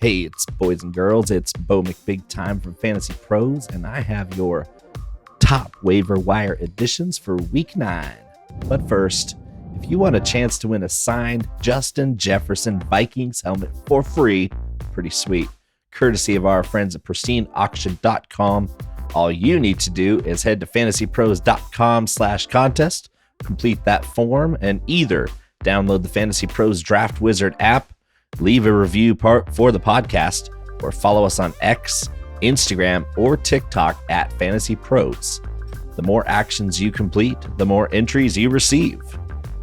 Hey, it's boys and girls. It's Bo McBig from Fantasy Pros, and I have your top waiver wire additions for Week 9. But first, if you want a chance to win a signed Justin Jefferson Vikings helmet for free, pretty sweet, courtesy of our friends at pristineauction.com, all you need to do is head to fantasypros.com/contest, complete that form, and either download the Fantasy Pros Draft Wizard app, leave a review for the podcast, or follow us on X, Instagram, or TikTok at Fantasy Pros. The more actions you complete, the more entries you receive.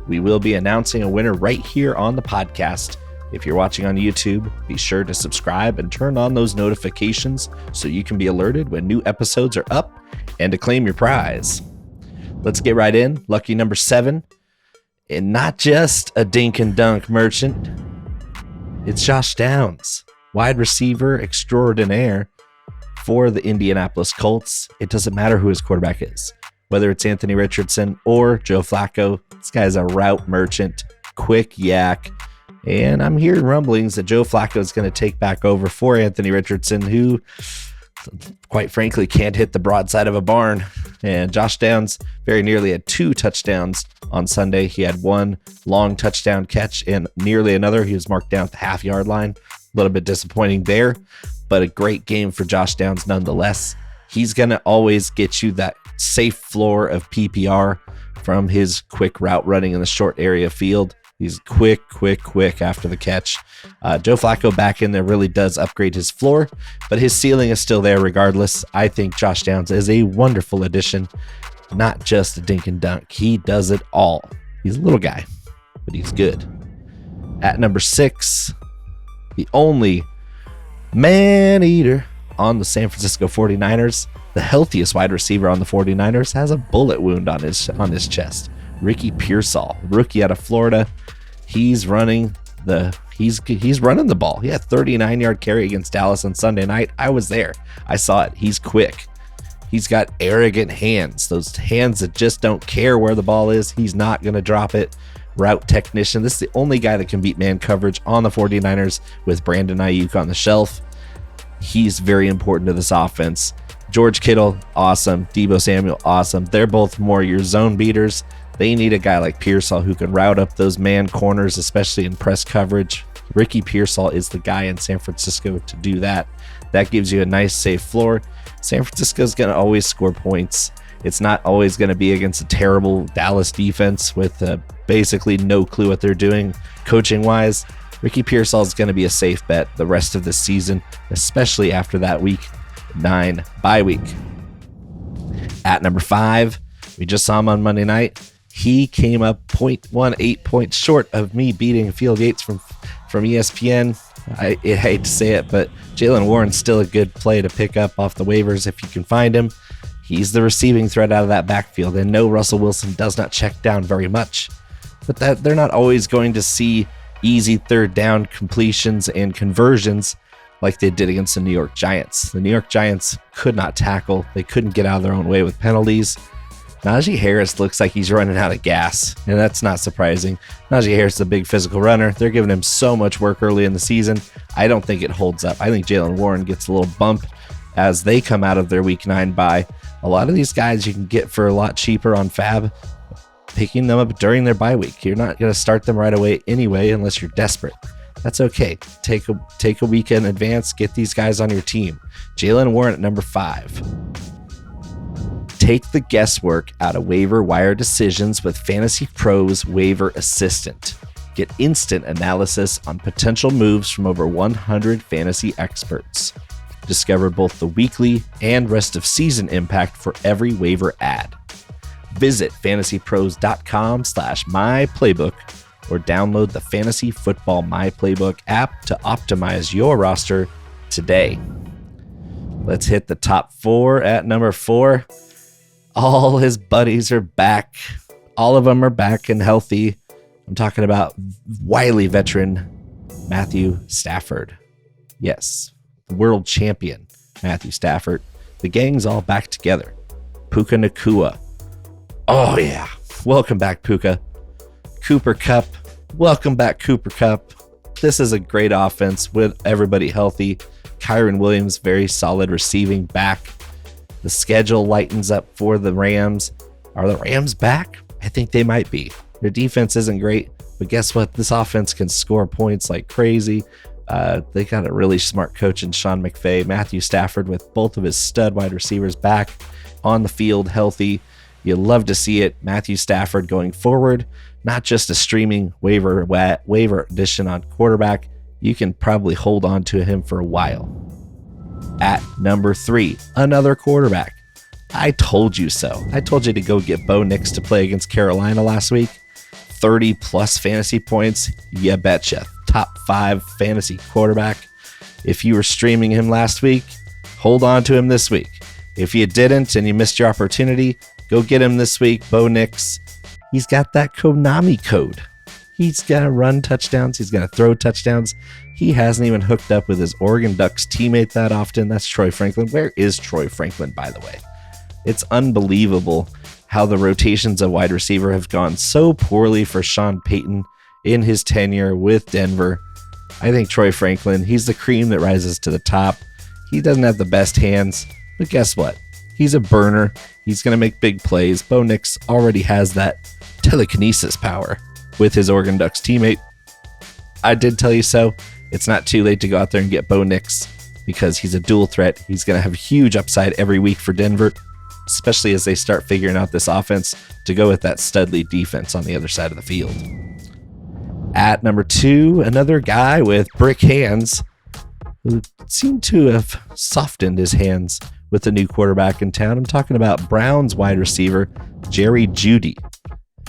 We will be announcing a winner right here on the podcast. If you're watching on YouTube, be sure to subscribe and turn on those notifications so you can be alerted when new episodes are up and to claim your prize. Let's get right in. Lucky number 7, and not just a dink and dunk merchant. It's Josh Downs, wide receiver extraordinaire for the Indianapolis Colts. It doesn't matter who his quarterback is, whether it's Anthony Richardson or Joe Flacco. This guy's a route merchant, quick yak, and I'm hearing rumblings that Joe Flacco is going to take back over for Anthony Richardson, who, quite frankly, can't hit the broadside of a barn. And Josh Downs very nearly had 2 touchdowns on Sunday. He had 1 long touchdown catch and nearly another. He was marked down at the half-yard line. A little bit disappointing there, but a great game for Josh Downs nonetheless. He's going to always get you that safe floor of PPR from his quick route running in the short area field. He's quick after the catch. Joe Flacco back in there really does upgrade his floor, but his ceiling is still there regardless. I think Josh Downs is a wonderful addition, not just a dink and dunk. He does it all. He's a little guy, but he's good. At number 6, the only man-eater on the San Francisco 49ers, the healthiest wide receiver on the 49ers, has a bullet wound on his chest. Ricky Pearsall, rookie out of Florida. He's running the ball. He had a 39-yard carry against Dallas on Sunday night. I was there. I saw it. He's quick. He's got arrogant hands. Those hands that just don't care where the ball is. He's not going to drop it. Route technician. This is the only guy that can beat man coverage on the 49ers with Brandon Ayuk on the shelf. He's very important to this offense. George Kittle, awesome. Deebo Samuel, awesome. They're both more your zone beaters. They need a guy like Pearsall who can route up those man corners, especially in press coverage. Ricky Pearsall is the guy in San Francisco to do that. That gives you a nice, safe floor. San Francisco is going to always score points. It's not always going to be against a terrible Dallas defense with basically no clue what they're doing coaching-wise. Ricky Pearsall is going to be a safe bet the rest of the season, especially after that Week 9 bye week. At number 5, we just saw him on Monday night. He came up 0.18 points short of me beating Field Yates from ESPN. I hate to say it, but Jaylen Warren's still a good play to pick up off the waivers if you can find him. He's the receiving threat out of that backfield, and no, Russell Wilson does not check down very much. But that they're not always going to see easy third down completions and conversions like they did against the New York Giants. The New York Giants could not tackle. They couldn't get out of their own way with penalties. Najee Harris looks like he's running out of gas, and that's not surprising. Najee Harris is a big physical runner. They're giving him so much work early in the season. I don't think it holds up. I think Jaylen Warren gets a little bump as they come out of their Week 9 bye. A lot of these guys you can get for a lot cheaper on Fab, picking them up during their bye week. You're not going to start them right away anyway unless you're desperate. That's okay. Take a week in advance. Get these guys on your team. Jaylen Warren at number 5. Take the guesswork out of waiver wire decisions with Fantasy Pros Waiver Assistant. Get instant analysis on potential moves from over 100 fantasy experts. Discover both the weekly and rest of season impact for every waiver ad. Visit fantasypros.com/myplaybook or download the Fantasy Football My Playbook app to optimize your roster today. Let's hit the top 4. At number 4, all his buddies are back. All of them are back and healthy. I'm talking about wily veteran Matthew Stafford. Yes, world champion Matthew Stafford. The gang's all back together. Puka Nacua. Oh yeah, welcome back Puka. Cooper Kupp. Welcome back Cooper Kupp. This is a great offense with everybody healthy. Kyron Williams, very solid receiving back. The schedule lightens up for the Rams. Are the Rams back? I think they might be. Their defense isn't great, but guess what? This offense can score points like crazy. They got a really smart coach in Sean McVay. Matthew Stafford with both of his stud wide receivers back on the field, healthy. You love to see it. Matthew Stafford going forward, not just a streaming waiver edition on quarterback. You can probably hold on to him for a while. At number 3, another quarterback. I told you so. I told you to go get Bo Nix to play against Carolina last week. 30 plus fantasy points. You betcha. Top 5 fantasy quarterback. If you were streaming him last week, hold on to him this week. If you didn't and you missed your opportunity, go get him this week. Bo Nix. He's got that Konami code. He's going to run touchdowns. He's going to throw touchdowns. He hasn't even hooked up with his Oregon Ducks teammate that often. That's Troy Franklin. Where is Troy Franklin, by the way? It's unbelievable how the rotations of wide receiver have gone so poorly for Sean Payton in his tenure with Denver. I think Troy Franklin, he's the cream that rises to the top. He doesn't have the best hands, but guess what? He's a burner. He's going to make big plays. Bo Nix already has that telekinesis power with his Oregon Ducks teammate. I did tell you so. It's not too late to go out there and get Bo Nix because he's a dual threat. He's going to have huge upside every week for Denver, especially as they start figuring out this offense to go with that studly defense on the other side of the field. At number 2, another guy with brick hands who seemed to have softened his hands with the new quarterback in town. I'm talking about Browns wide receiver Jerry Jeudy.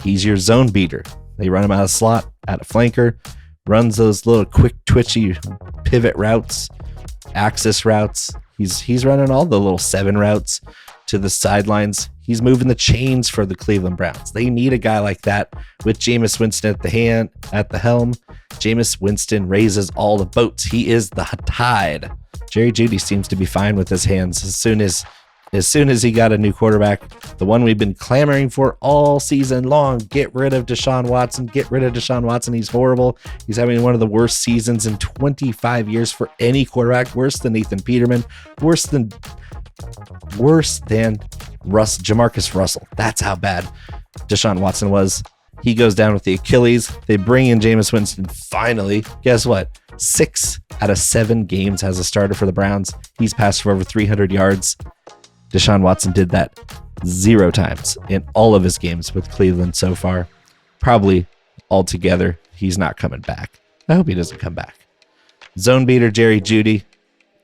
He's your zone beater. They run him out of slot, out of flanker, runs those little quick twitchy pivot routes, axis routes. He's running all the little 7 routes to the sidelines. He's moving the chains for the Cleveland Browns. They need a guy like that with Jameis Winston at the helm. Jameis Winston raises all the boats. He is the tide. Jerry Jeudy seems to be fine with his hands as soon as he got a new quarterback, the one we've been clamoring for all season long. Get rid of Deshaun Watson. Get rid of Deshaun Watson. He's horrible. He's having one of the worst seasons in 25 years for any quarterback. Worse than Nathan Peterman. Worse than Jamarcus Russell. That's how bad Deshaun Watson was. He goes down with the Achilles. They bring in Jameis Winston finally. Guess what? 6 out of 7 games as a starter for the Browns. He's passed for over 300 yards. Deshaun Watson did that 0 times in all of his games with Cleveland so far. Probably altogether, he's not coming back. I hope he doesn't come back. Zone beater Jerry Jeudy,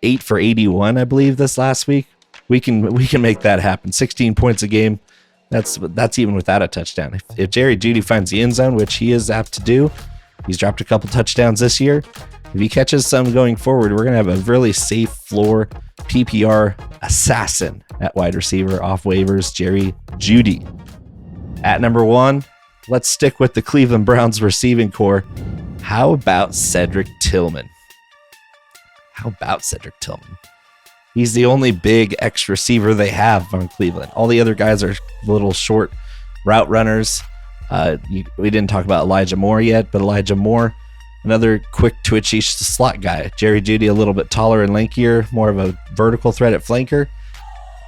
8 for 81, I believe, this last week. We can make that happen. 16 points a game. That's even without a touchdown. If Jerry Jeudy finds the end zone, which he is apt to do, he's dropped a couple touchdowns this year. If he catches some going forward, we're going to have a really safe floor PPR assassin at wide receiver off waivers, Jerry Jeudy. At number 1, let's stick with the Cleveland Browns receiving core. How about Cedric Tillman? He's the only big X receiver they have on Cleveland. All the other guys are little short route runners. We didn't talk about Elijah Moore yet, but Elijah Moore, another quick, twitchy slot guy. Jerry Jeudy, a little bit taller and lankier, more of a vertical threat at flanker.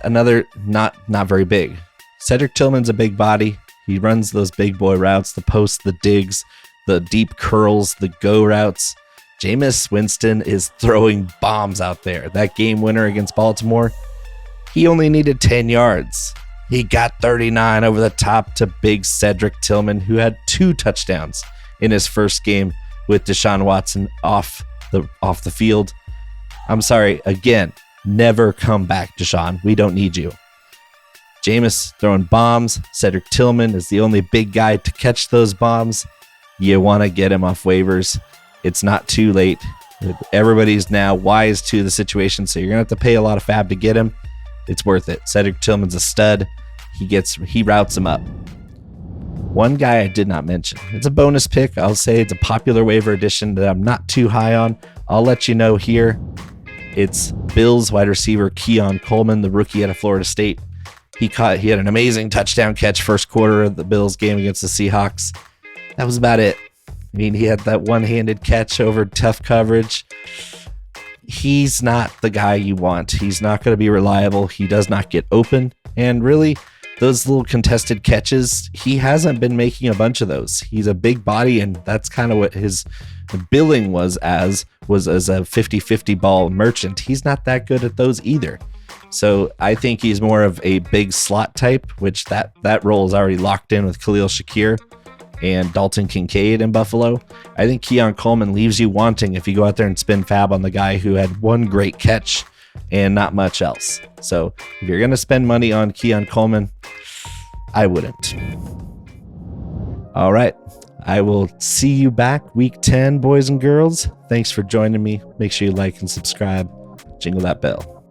Another not very big. Cedric Tillman's a big body. He runs those big boy routes, the posts, the digs, the deep curls, the go routes. Jameis Winston is throwing bombs out there. That game winner against Baltimore, he only needed 10 yards. He got 39 over the top to big Cedric Tillman, who had 2 touchdowns in his first game with Deshaun Watson off the field. I'm sorry, again, never come back, Deshaun. We don't need you. Jameis throwing bombs. Cedric Tillman is the only big guy to catch those bombs. You want to get him off waivers. It's not too late. Everybody's now wise to the situation, so you're going to have to pay a lot of fab to get him. It's worth it. Cedric Tillman's a stud. He routes him up. One guy I did not mention. It's a bonus pick. I'll say it's a popular waiver edition that I'm not too high on. I'll let you know here. It's Bills wide receiver Keon Coleman, the rookie out of Florida State. He had an amazing touchdown catch first quarter of the Bills game against the Seahawks. That was about it. I mean, he had that one-handed catch over tough coverage. He's not the guy you want. He's not going to be reliable. He does not get open. And really, those little contested catches, he hasn't been making a bunch of those. He's a big body, and that's kind of what his billing was as a 50-50 ball merchant. He's not that good at those either. So I think he's more of a big slot type, which that role is already locked in with Khalil Shakir and Dalton Kincaid in Buffalo. I think Keon Coleman leaves you wanting if you go out there and spin fab on the guy who had one great catch and not much else. So if you're going to spend money on Keon Coleman, I wouldn't. All right. I will see you back week 10, boys and girls. Thanks for joining me. Make sure you like and subscribe. Jingle that bell.